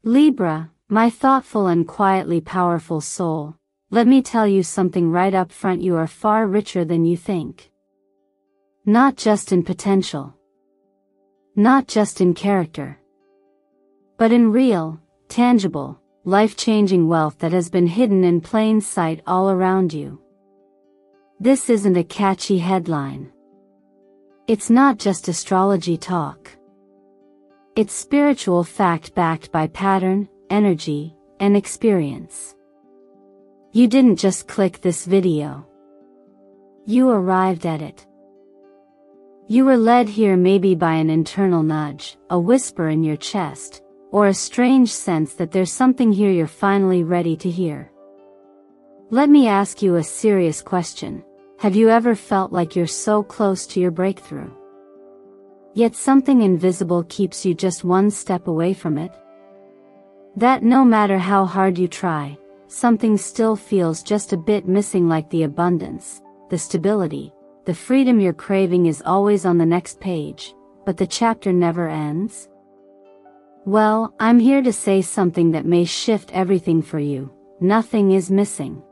Libra, my thoughtful and quietly powerful soul, let me tell you something right up front: you are far richer than you think. Not just in potential. Not just in character. But in real, tangible, life-changing wealth that has been hidden in plain sight all around you. This isn't a catchy headline. It's not just astrology talk. It's spiritual fact backed by pattern, energy, and experience. You didn't just click this video. You arrived at it. You were led here maybe by an internal nudge, a whisper in your chest, or a strange sense that there's something here you're finally ready to hear. Let me ask you a serious question. Have you ever felt like you're so close to your breakthrough, yet something invisible keeps you just one step away from it? That no matter how hard you try, something still feels just a bit missing, like the abundance, the stability, the freedom you're craving is always on the next page, but the chapter never ends? Well, I'm here to say something that may shift everything for you. Nothing is missing.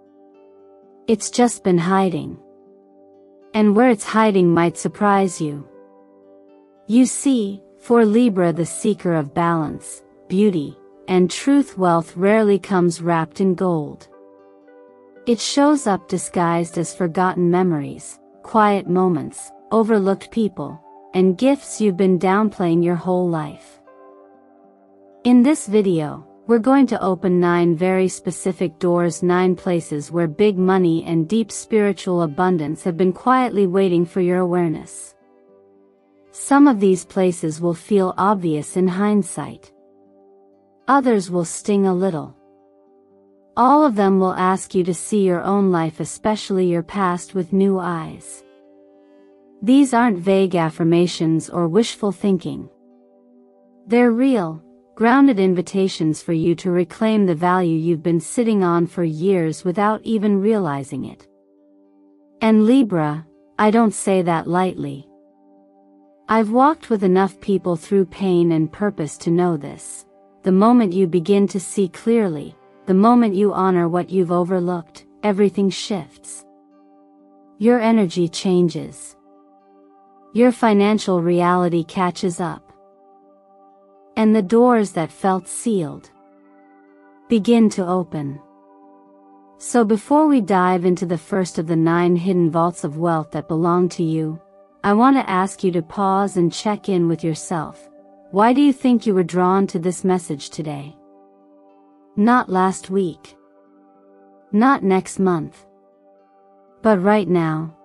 It's just been hiding. And where it's hiding might surprise you. You see, for Libra, the seeker of balance, beauty, and truth, wealth rarely comes wrapped in gold. It shows up disguised as forgotten memories, quiet moments, overlooked people, and gifts you've been downplaying your whole life. In this video, we're going to open 9 very specific doors, 9 places where big money and deep spiritual abundance have been quietly waiting for your awareness. Some of these places will feel obvious in hindsight. Others will sting a little. All of them will ask you to see your own life, especially your past, with new eyes. These aren't vague affirmations or wishful thinking. They're real, grounded invitations for you to reclaim the value you've been sitting on for years without even realizing it. And Libra, I don't say that lightly. I've walked with enough people through pain and purpose to know this. The moment you begin to see clearly, the moment you honor what you've overlooked, everything shifts. Your energy changes. Your financial reality catches up. And the doors that felt sealed begin to open. So before we dive into the first of the 9 hidden vaults of wealth that belong to you, I want to ask you to pause and check in with yourself. Why do you think you were drawn to this message today? Not last week. Not next month. But right now.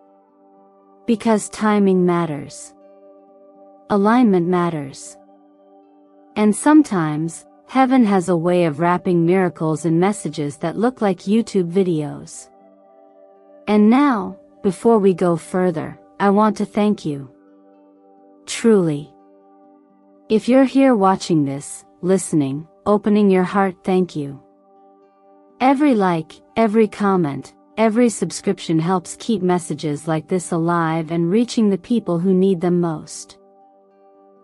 Because timing matters. Alignment matters. And sometimes, heaven has a way of wrapping miracles in messages that look like YouTube videos. And now, before we go further, I want to thank you. Truly. If you're here watching this, listening, opening your heart, thank you. Every like, every comment, every subscription helps keep messages like this alive and reaching the people who need them most.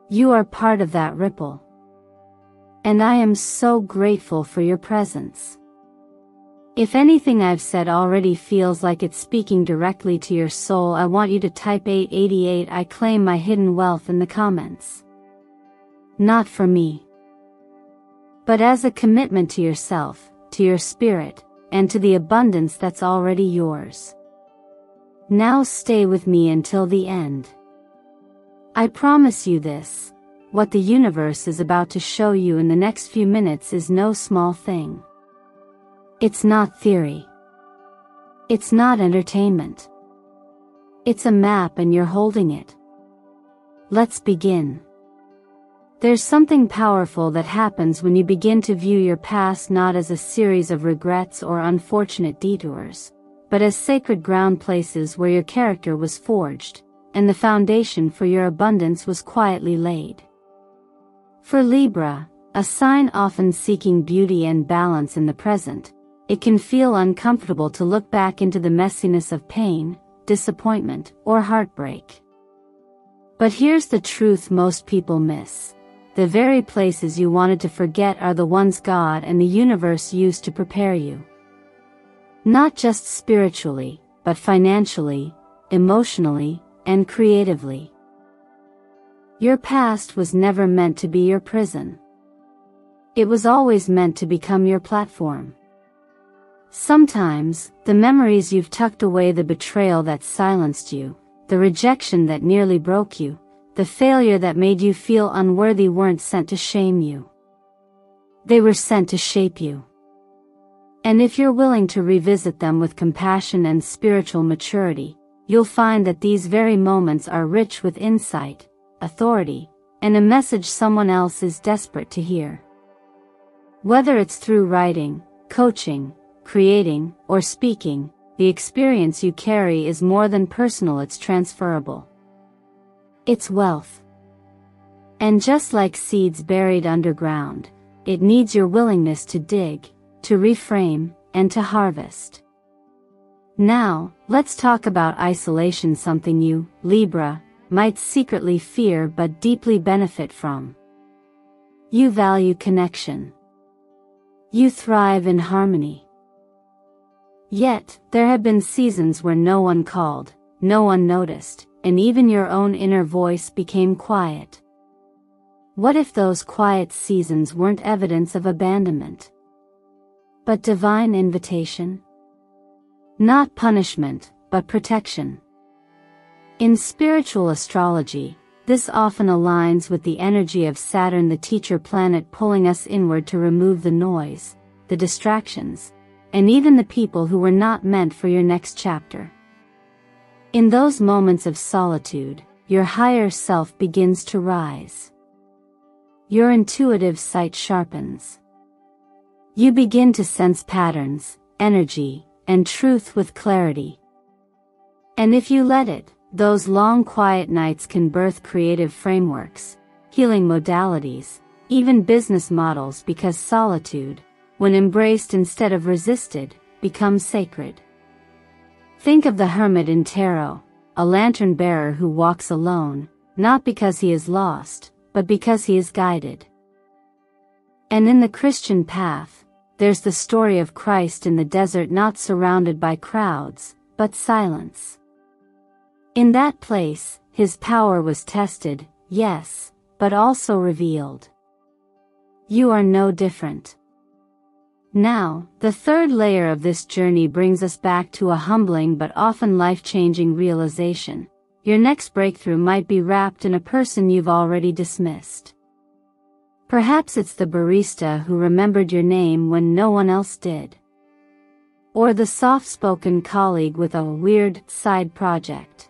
You are part of that ripple. And I am so grateful for your presence. If anything I've said already feels like it's speaking directly to your soul, I want you to type 888 "I claim my hidden wealth" in the comments. Not for me, but as a commitment to yourself, to your spirit, and to the abundance that's already yours. Now stay with me until the end. I promise you this. What the universe is about to show you in the next few minutes is no small thing. It's not theory. It's not entertainment. It's a map and you're holding it. Let's begin. There's something powerful that happens when you begin to view your past not as a series of regrets or unfortunate detours, but as sacred ground, places where your character was forged, and the foundation for your abundance was quietly laid. For Libra, a sign often seeking beauty and balance in the present, it can feel uncomfortable to look back into the messiness of pain, disappointment, or heartbreak. But here's the truth most people miss. the very places you wanted to forget are the ones God and the universe used to prepare you. Not just spiritually, but financially, emotionally, and creatively. Your past was never meant to be your prison. It was always meant to become your platform. Sometimes, the memories you've tucked away, the betrayal that silenced you, the rejection that nearly broke you, the failure that made you feel unworthy weren't sent to shame you. They were sent to shape you. And if you're willing to revisit them with compassion and spiritual maturity, you'll find that these very moments are rich with insight, authority, and a message someone else is desperate to hear. Whether it's through writing, coaching, creating, or speaking, the experience you carry is more than personal, it's transferable. It's wealth. And just like seeds buried underground, it needs your willingness to dig, to reframe, and to harvest. Now, let's talk about isolation, something you, Libra, might secretly fear but deeply benefit from. You value connection. You thrive in harmony. Yet, there have been seasons where no one called, no one noticed, and even your own inner voice became quiet. What if those quiet seasons weren't evidence of abandonment, but divine invitation? Not punishment, but protection. In spiritual astrology, this often aligns with the energy of Saturn, the teacher planet, pulling us inward to remove the noise, the distractions, and even the people who were not meant for your next chapter. In those moments of solitude, your higher self begins to rise. Your intuitive sight sharpens. You begin to sense patterns, energy, and truth with clarity. And if you let it, those long quiet nights can birth creative frameworks, healing modalities, even business models, because solitude, when embraced instead of resisted, becomes sacred. Think of the hermit in tarot, a lantern bearer who walks alone, not because he is lost, but because he is guided. And in the Christian path, there's the story of Christ in the desert, not surrounded by crowds, but silence. In that place, his power was tested, yes, but also revealed. You are no different. Now, the third layer of this journey brings us back to a humbling but often life-changing realization. Your next breakthrough might be wrapped in a person you've already dismissed. Perhaps it's the barista who remembered your name when no one else did. Or the soft-spoken colleague with a weird side project.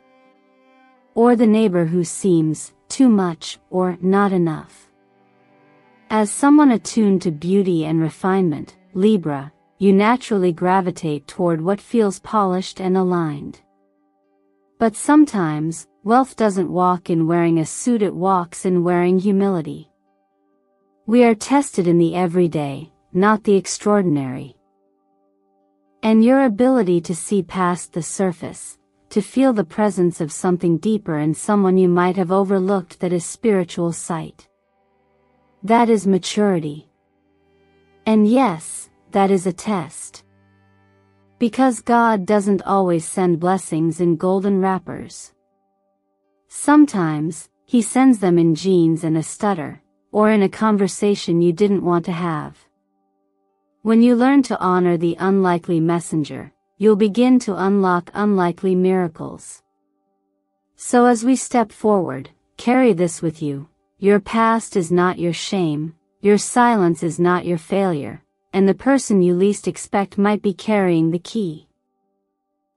Or the neighbor who seems too much or not enough. As someone attuned to beauty and refinement, Libra, you naturally gravitate toward what feels polished and aligned. But sometimes, wealth doesn't walk in wearing a suit, it walks in wearing humility. We are tested in the everyday, not the extraordinary. And your ability to see past the surface, to feel the presence of something deeper in someone you might have overlooked, that is spiritual sight. That is maturity. And yes, that is a test. Because God doesn't always send blessings in golden wrappers. Sometimes, He sends them in jeans and a stutter, or in a conversation you didn't want to have. When you learn to honor the unlikely messenger, you'll begin to unlock unlikely miracles. So as we step forward, carry this with you. Your past is not your shame, your silence is not your failure, and the person you least expect might be carrying the key.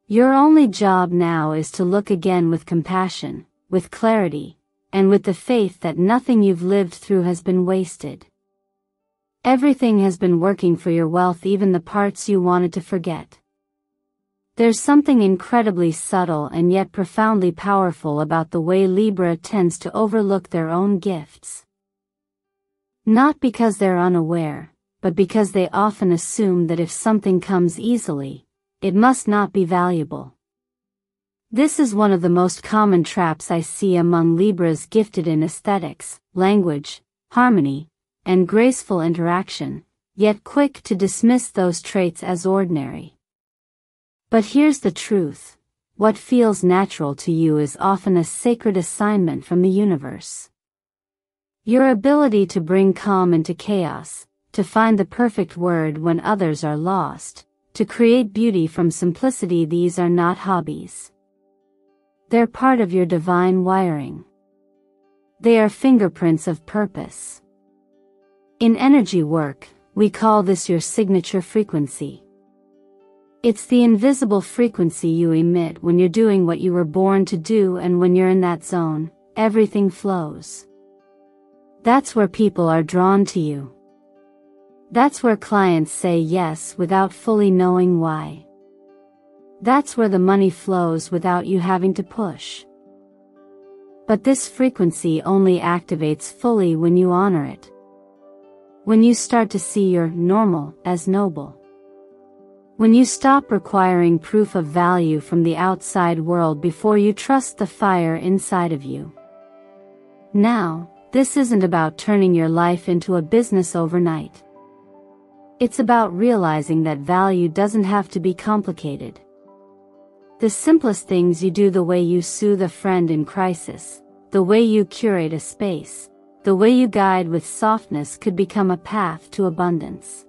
Your only job now is to look again with compassion, with clarity, and with the faith that nothing you've lived through has been wasted. Everything has been working for your wealth, even the parts you wanted to forget. There's something incredibly subtle and yet profoundly powerful about the way Libra tends to overlook their own gifts. Not because they're unaware, but because they often assume that if something comes easily, it must not be valuable. This is one of the most common traps I see among Libras gifted in aesthetics, language, harmony, and graceful interaction, yet quick to dismiss those traits as ordinary. But here's the truth. What feels natural to you is often a sacred assignment from the universe. Your ability to bring calm into chaos, to find the perfect word when others are lost, to create beauty from simplicity, these are not hobbies. They're part of your divine wiring. They are fingerprints of purpose. In energy work, we call this your signature frequency. It's the invisible frequency you emit when you're doing what you were born to do, and when you're in that zone, everything flows. That's where people are drawn to you. That's where clients say yes without fully knowing why. That's where the money flows without you having to push. But this frequency only activates fully when you honor it. When you start to see your normal as noble. When you stop requiring proof of value from the outside world before you trust the fire inside of you. Now, this isn't about turning your life into a business overnight. It's about realizing that value doesn't have to be complicated. The simplest things you do, the way you soothe a friend in crisis, the way you curate a space, the way you guide with softness, could become a path to abundance.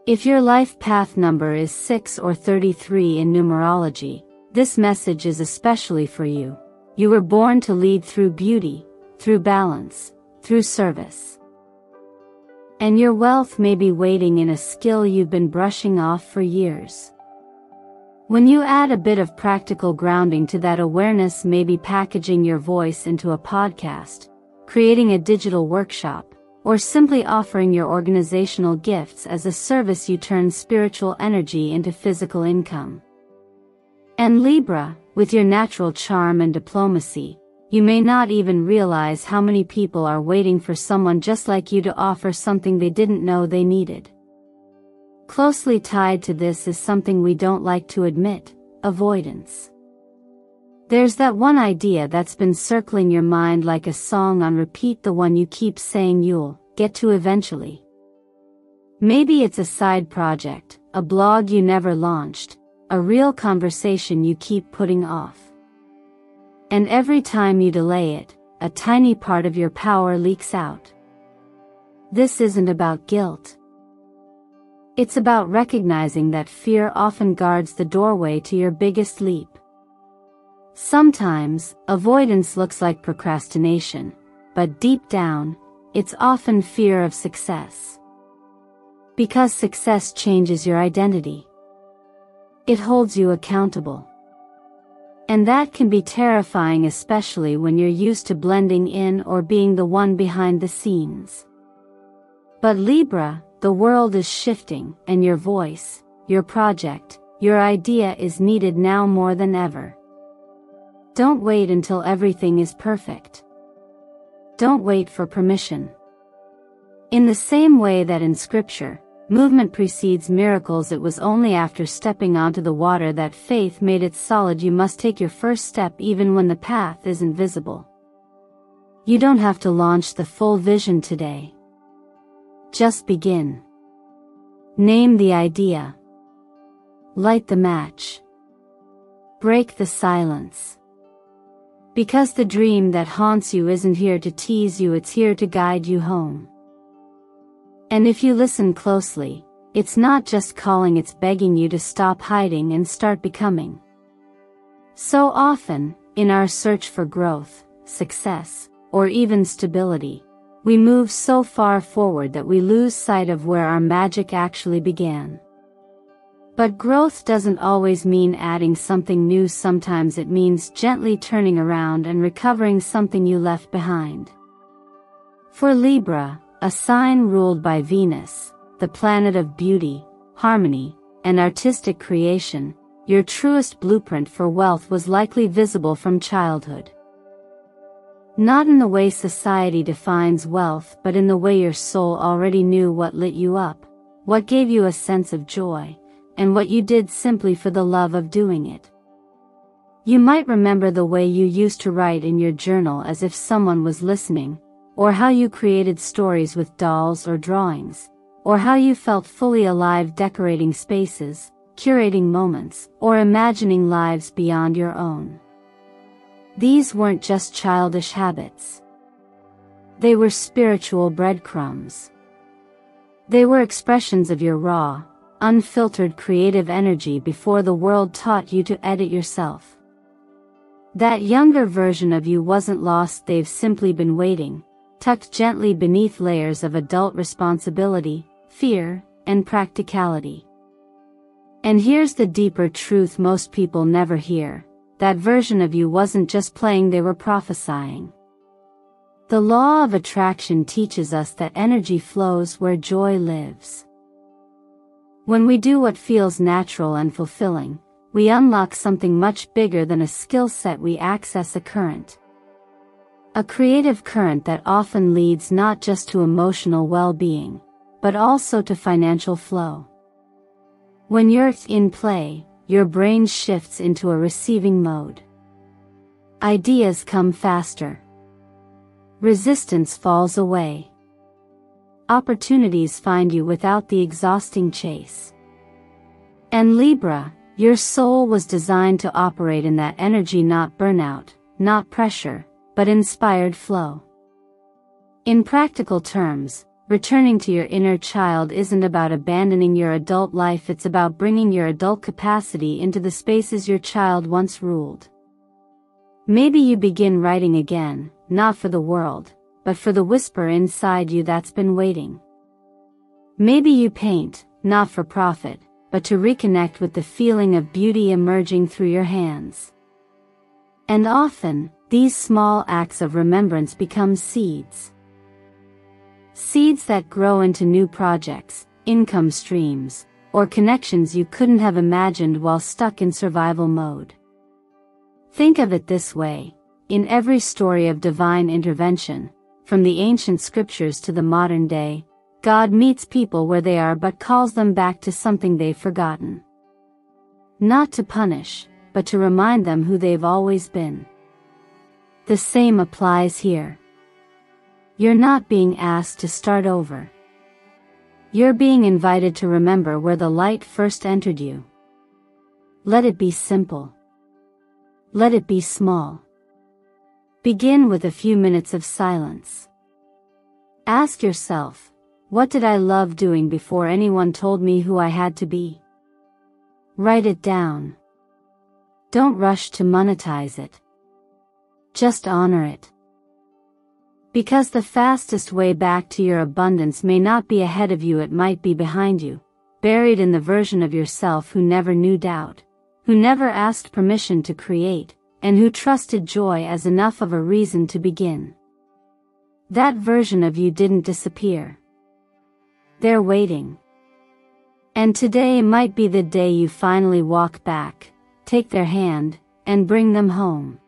If your life path number is 6 or 33 in numerology, this message is especially for you. You were born to lead through beauty, through balance, through service. And your wealth may be waiting in a skill you've been brushing off for years. When you add a bit of practical grounding to that awareness, maybe packaging your voice into a podcast, creating a digital workshop, or simply offering your organizational gifts as a service, you turn spiritual energy into physical income. And Libra, with your natural charm and diplomacy, you may not even realize how many people are waiting for someone just like you to offer something they didn't know they needed. Closely tied to this is something we don't like to admit: avoidance. There's that one idea that's been circling your mind like a song on repeat, the one you keep saying you'll get to eventually. Maybe it's a side project, a blog you never launched, a real conversation you keep putting off. And every time you delay it, a tiny part of your power leaks out. This isn't about guilt. It's about recognizing that fear often guards the doorway to your biggest leap. Sometimes, avoidance looks like procrastination, but deep down, it's often fear of success. Because success changes your identity. It holds you accountable. And that can be terrifying, especially when you're used to blending in or being the one behind the scenes. But Libra, the world is shifting, and your voice, your project, your idea is needed now more than ever. Don't wait until everything is perfect. Don't wait for permission. In the same way that in Scripture, movement precedes miracles, it was only after stepping onto the water that faith made it solid. You must take your first step even when the path isn't visible. You don't have to launch the full vision today. Just begin. Name the idea. Light the match. Break the silence. Because the dream that haunts you isn't here to tease you, it's here to guide you home. And if you listen closely, it's not just calling, it's begging you to stop hiding and start becoming. So often, in our search for growth, success, or even stability, we move so far forward that we lose sight of where our magic actually began. But growth doesn't always mean adding something new. Sometimes it means gently turning around and recovering something you left behind. For Libra, a sign ruled by Venus, the planet of beauty, harmony, and artistic creation, your truest blueprint for wealth was likely visible from childhood. Not in the way society defines wealth, but in the way your soul already knew what lit you up, what gave you a sense of joy, and what you did simply for the love of doing it. You might remember the way you used to write in your journal as if someone was listening, or how you created stories with dolls or drawings, or how you felt fully alive decorating spaces, curating moments, or imagining lives beyond your own. These weren't just childish habits. They were spiritual breadcrumbs. They were expressions of your raw, unfiltered creative energy before the world taught you to edit yourself. That younger version of you wasn't lost, they've simply been waiting, tucked gently beneath layers of adult responsibility, fear, and practicality. And here's the deeper truth most people never hear: that version of you wasn't just playing, they were prophesying. The law of attraction teaches us that energy flows where joy lives. When we do what feels natural and fulfilling, we unlock something much bigger than a skill set. We access a current. A creative current that often leads not just to emotional well-being, but also to financial flow. When you're in play, your brain shifts into a receiving mode. Ideas come faster. Resistance falls away. Opportunities find you without the exhausting chase. And Libra, your soul was designed to operate in that energy, not burnout, not pressure, but inspired flow. In practical terms, returning to your inner child isn't about abandoning your adult life, it's about bringing your adult capacity into the spaces your child once ruled. Maybe you begin writing again, not for the world, but for the whisper inside you that's been waiting. Maybe you paint, not for profit, but to reconnect with the feeling of beauty emerging through your hands. And often, these small acts of remembrance become seeds. Seeds that grow into new projects, income streams, or connections you couldn't have imagined while stuck in survival mode. Think of it this way: in every story of divine intervention, from the ancient scriptures to the modern day, God meets people where they are but calls them back to something they've forgotten. Not to punish, but to remind them who they've always been. The same applies here. You're not being asked to start over. You're being invited to remember where the light first entered you. Let it be simple. Let it be small. Begin with a few minutes of silence. Ask yourself, what did I love doing before anyone told me who I had to be? Write it down. Don't rush to monetize it. Just honor it. Because the fastest way back to your abundance may not be ahead of you, it might be behind you, buried in the version of yourself who never knew doubt, who never asked permission to create, and who trusted joy as enough of a reason to begin. That version of you didn't disappear. They're waiting. And today might be the day you finally walk back, take their hand, and bring them home.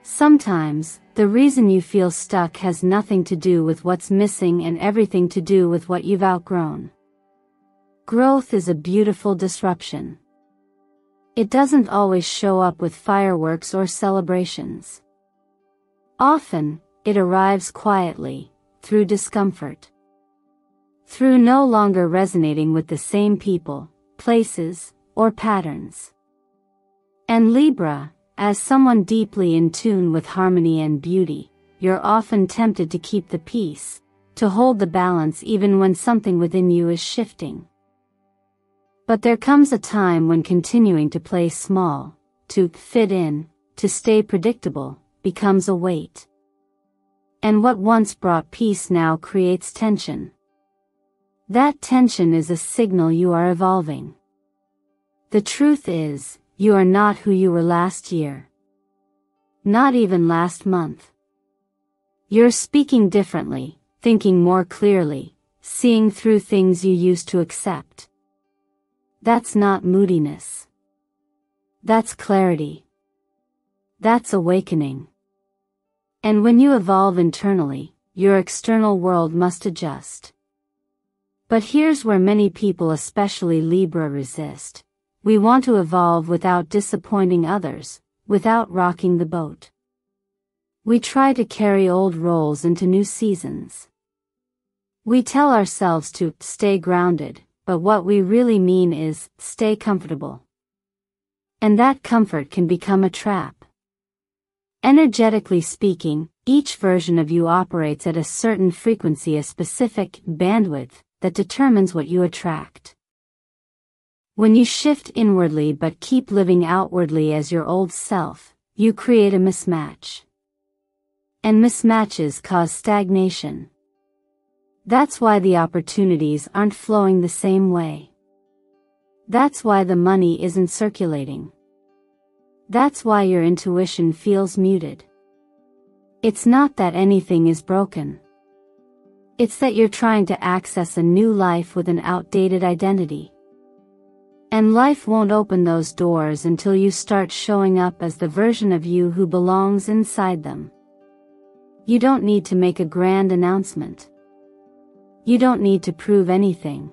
Sometimes, the reason you feel stuck has nothing to do with what's missing and everything to do with what you've outgrown. Growth is a beautiful disruption. It doesn't always show up with fireworks or celebrations. Often, it arrives quietly, through discomfort. Through no longer resonating with the same people, places, or patterns. And Libra, as someone deeply in tune with harmony and beauty, you're often tempted to keep the peace, to hold the balance even when something within you is shifting. But there comes a time when continuing to play small, to fit in, to stay predictable, becomes a weight. And what once brought peace now creates tension. That tension is a signal you are evolving. The truth is, you are not who you were last year. Not even last month. You're speaking differently, thinking more clearly, seeing through things you used to accept. That's not moodiness. That's clarity. That's awakening. And when you evolve internally, your external world must adjust. But here's where many people, especially Libra, resist. We want to evolve without disappointing others, without rocking the boat. We try to carry old roles into new seasons. We tell ourselves to stay grounded, but what we really mean is stay comfortable. And that comfort can become a trap. Energetically speaking, each version of you operates at a certain frequency, a specific bandwidth that determines what you attract. When you shift inwardly but keep living outwardly as your old self, you create a mismatch. And mismatches cause stagnation. That's why the opportunities aren't flowing the same way. That's why the money isn't circulating. That's why your intuition feels muted. It's not that anything is broken. It's that you're trying to access a new life with an outdated identity. And life won't open those doors until you start showing up as the version of you who belongs inside them. You don't need to make a grand announcement. You don't need to prove anything.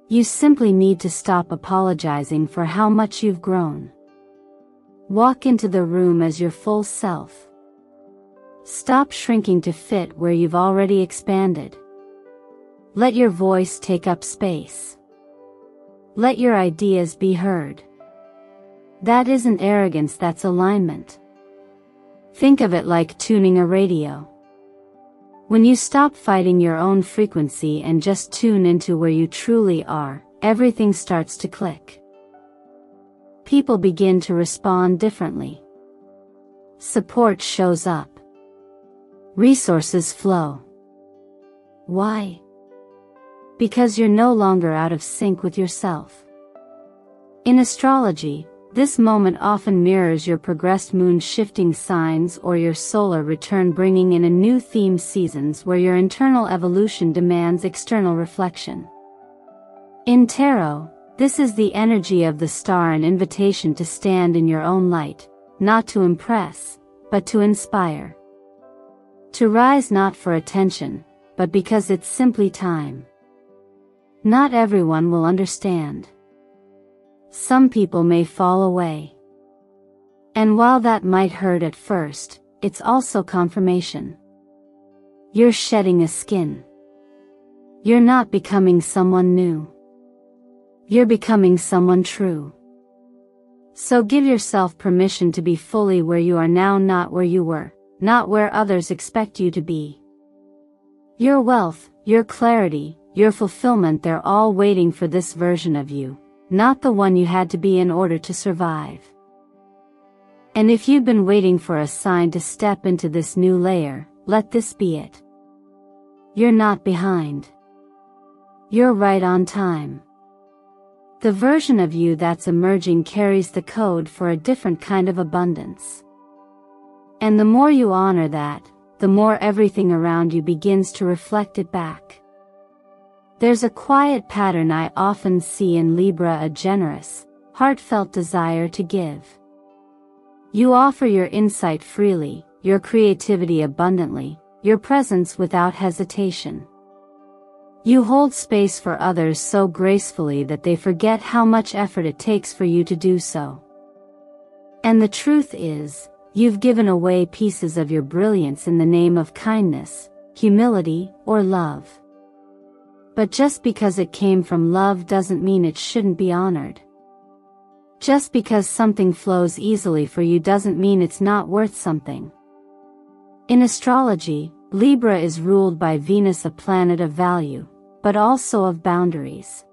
You simply need to stop apologizing for how much you've grown. Walk into the room as your full self. Stop shrinking to fit where you've already expanded. Let your voice take up space. Let your ideas be heard. That isn't arrogance, that's alignment. Think of it like tuning a radio. When you stop fighting your own frequency and just tune into where you truly are, everything starts to click. People begin to respond differently. Support shows up. Resources flow. Why? Because you're no longer out of sync with yourself. In astrology, this moment often mirrors your progressed moon shifting signs or your solar return, bringing in a new theme, seasons where your internal evolution demands external reflection. In tarot, this is the energy of the star, an invitation to stand in your own light, not to impress, but to inspire. To rise not for attention, but because it's simply time. Not everyone will understand. Some people may fall away. And while that might hurt at first, it's also confirmation. You're shedding a skin. You're not becoming someone new. You're becoming someone true. So give yourself permission to be fully where you are now, not where you were, not where others expect you to be. Your wealth, your clarity, your fulfillment, they're all waiting for this version of you, not the one you had to be in order to survive. And if you've been waiting for a sign to step into this new layer, let this be it. You're not behind. You're right on time. The version of you that's emerging carries the code for a different kind of abundance. And the more you honor that, the more everything around you begins to reflect it back. There's a quiet pattern I often see in Libra, a generous, heartfelt desire to give. You offer your insight freely, your creativity abundantly, your presence without hesitation. You hold space for others so gracefully that they forget how much effort it takes for you to do so. And the truth is, you've given away pieces of your brilliance in the name of kindness, humility, or love. But just because it came from love doesn't mean it shouldn't be honored. Just because something flows easily for you doesn't mean it's not worth something. In astrology, Libra is ruled by Venus, a planet of value, but also of boundaries.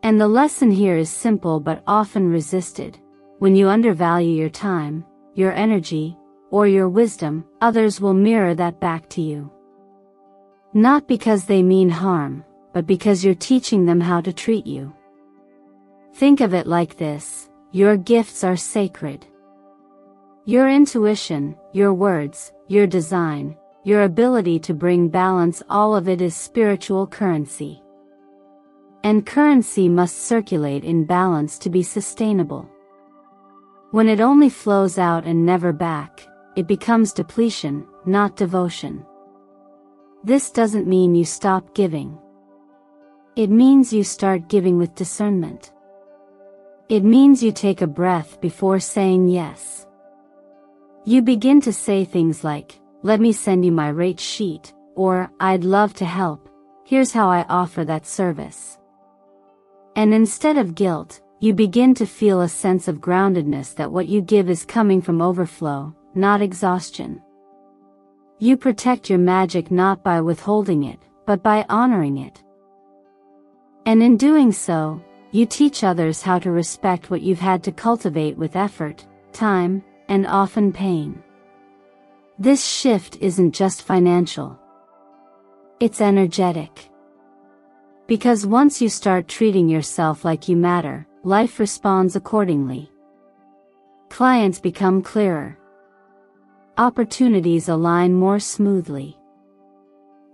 And the lesson here is simple but often resisted. When you undervalue your time, your energy, or your wisdom, others will mirror that back to you. Not because they mean harm, but because you're teaching them how to treat you. Think of it like this: your gifts are sacred. Your intuition, your words, your design, your ability to bring balance, all of it is spiritual currency. And currency must circulate in balance to be sustainable. When it only flows out and never back, it becomes depletion, not devotion. This doesn't mean you stop giving. It means you start giving with discernment. It means you take a breath before saying yes. You begin to say things like, "Let me send you my rate sheet," or "I'd love to help, here's how I offer that service." And instead of guilt, you begin to feel a sense of groundedness that what you give is coming from overflow, not exhaustion. You protect your magic not by withholding it, but by honoring it. And in doing so, you teach others how to respect what you've had to cultivate with effort, time, and often pain. This shift isn't just financial. It's energetic. Because once you start treating yourself like you matter, life responds accordingly. Clients become clearer. Opportunities align more smoothly.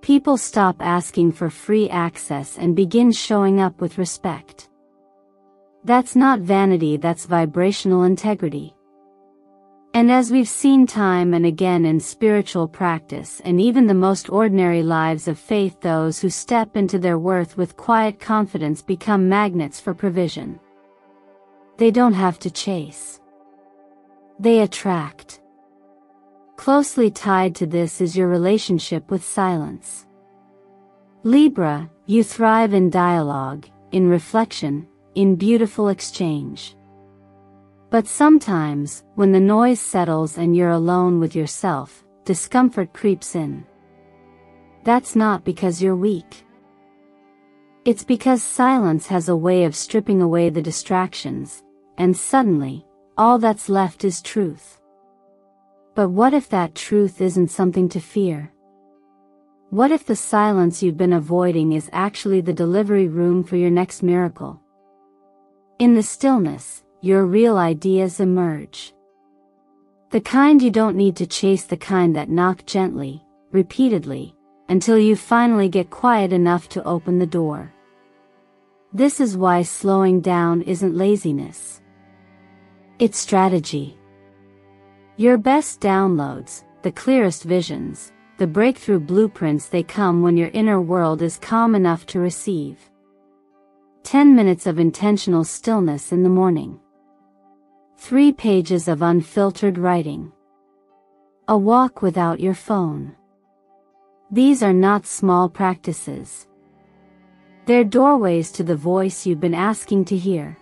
People stop asking for free access and begin showing up with respect. That's not vanity, that's vibrational integrity. And as we've seen time and again in spiritual practice and even the most ordinary lives of faith, those who step into their worth with quiet confidence become magnets for provision. They don't have to chase. They attract. Closely tied to this is your relationship with silence. Libra, you thrive in dialogue, in reflection, in beautiful exchange. But sometimes, when the noise settles and you're alone with yourself, discomfort creeps in. That's not because you're weak. It's because silence has a way of stripping away the distractions, and suddenly, all that's left is truth. But what if that truth isn't something to fear? What if the silence you've been avoiding is actually the delivery room for your next miracle? In the stillness, your real ideas emerge. The kind you don't need to chase, the kind that knock gently, repeatedly, until you finally get quiet enough to open the door. This is why slowing down isn't laziness. It's strategy. Your best downloads, the clearest visions, the breakthrough blueprints, they come when your inner world is calm enough to receive. 10 minutes of intentional stillness in the morning. 3 pages of unfiltered writing. A walk without your phone. These are not small practices. They're doorways to the voice you've been asking to hear.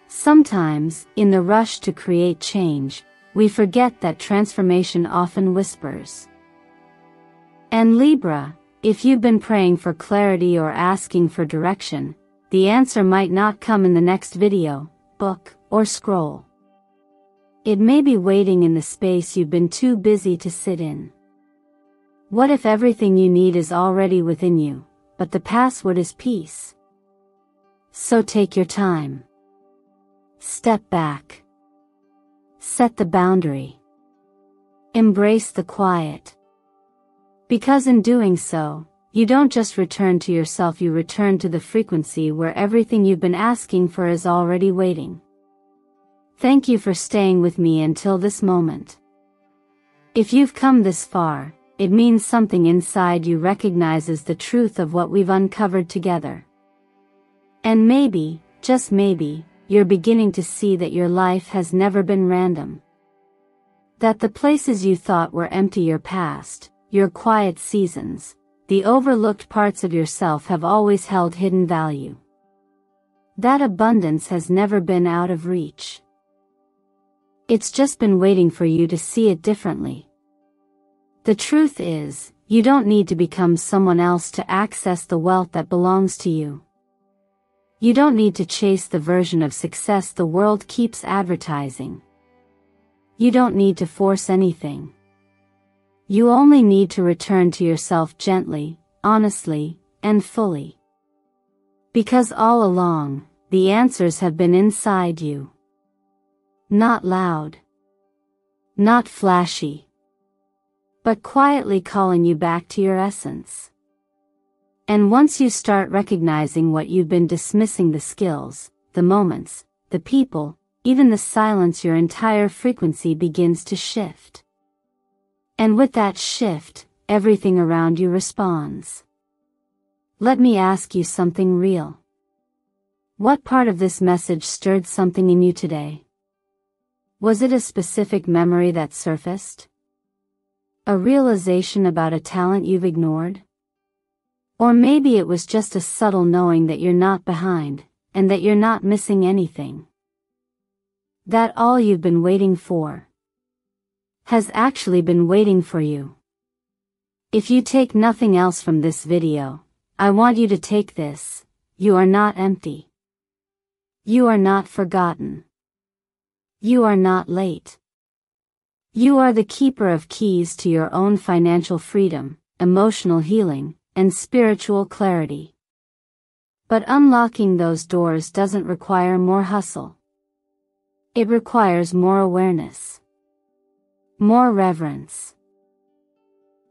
Sometimes, in the rush to create change, we forget that transformation often whispers. And Libra, if you've been praying for clarity or asking for direction, the answer might not come in the next video, book, or scroll. It may be waiting in the space you've been too busy to sit in. What if everything you need is already within you, but the password is peace? So take your time. Step back. Set the boundary. Embrace the quiet. Because in doing so, you don't just return to yourself, you return to the frequency where everything you've been asking for is already waiting. Thank you for staying with me until this moment. If you've come this far, it means something inside you recognizes the truth of what we've uncovered together. And maybe, just maybe, you're beginning to see that your life has never been random. That the places you thought were empty, your past, your quiet seasons, the overlooked parts of yourself have always held hidden value. That abundance has never been out of reach. It's just been waiting for you to see it differently. The truth is, you don't need to become someone else to access the wealth that belongs to you. You don't need to chase the version of success the world keeps advertising. You don't need to force anything. You only need to return to yourself gently, honestly, and fully. Because all along, the answers have been inside you. Not loud. Not flashy. But quietly calling you back to your essence. And once you start recognizing what you've been dismissing, the skills, the moments, the people, even the silence, your entire frequency begins to shift. And with that shift, everything around you responds. Let me ask you something real. What part of this message stirred something in you today? Was it a specific memory that surfaced? A realization about a talent you've ignored? Or maybe it was just a subtle knowing that you're not behind, and that you're not missing anything. That all you've been waiting for has actually been waiting for you. If you take nothing else from this video, I want you to take this: you are not empty. You are not forgotten. You are not late. You are the keeper of keys to your own financial freedom, emotional healing, and spiritual clarity. But unlocking those doors doesn't require more hustle. It requires more awareness, more reverence,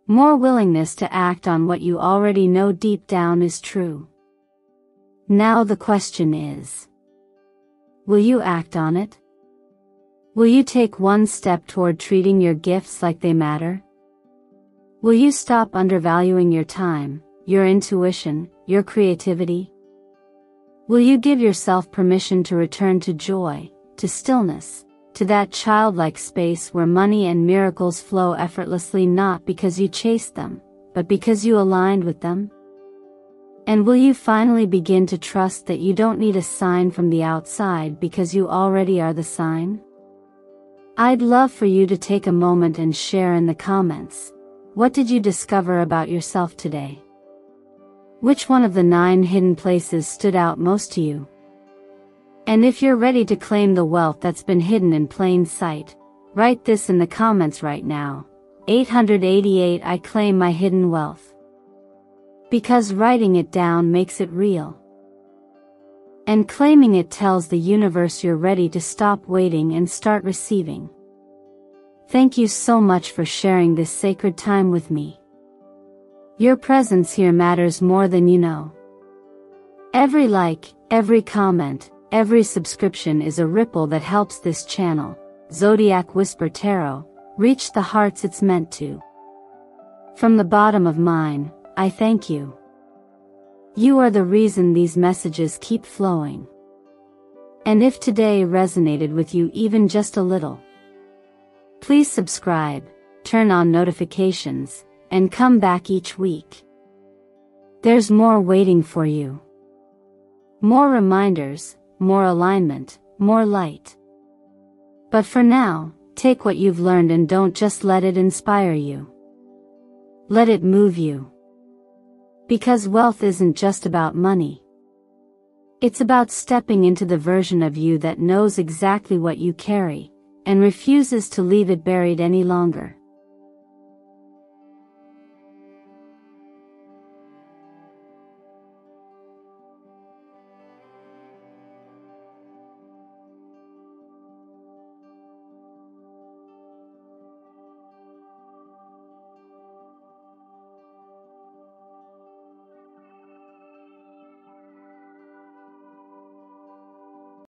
more willingness to act on what you already know deep down is true. Now the question is, will you act on it? Will you take one step toward treating your gifts like they matter? Will you stop undervaluing your time, your intuition, your creativity? Will you give yourself permission to return to joy, to stillness, to that childlike space where money and miracles flow effortlessly, not because you chased them, but because you aligned with them? And will you finally begin to trust that you don't need a sign from the outside because you already are the sign? I'd love for you to take a moment and share in the comments. What did you discover about yourself today? Which one of the 9 hidden places stood out most to you? And if you're ready to claim the wealth that's been hidden in plain sight, write this in the comments right now: 888 I claim my hidden wealth. Because writing it down makes it real. And claiming it tells the universe you're ready to stop waiting and start receiving. Thank you so much for sharing this sacred time with me. Your presence here matters more than you know. Every like, every comment, every subscription is a ripple that helps this channel, Zodiac Whisper Tarot, reach the hearts it's meant to. From the bottom of mine, I thank you. You are the reason these messages keep flowing. And if today resonated with you even just a little, please subscribe, turn on notifications, and come back each week. There's more waiting for you. More reminders, more alignment, more light. But for now, take what you've learned and don't just let it inspire you. Let it move you. Because wealth isn't just about money. It's about stepping into the version of you that knows exactly what you carry, and refuses to leave it buried any longer.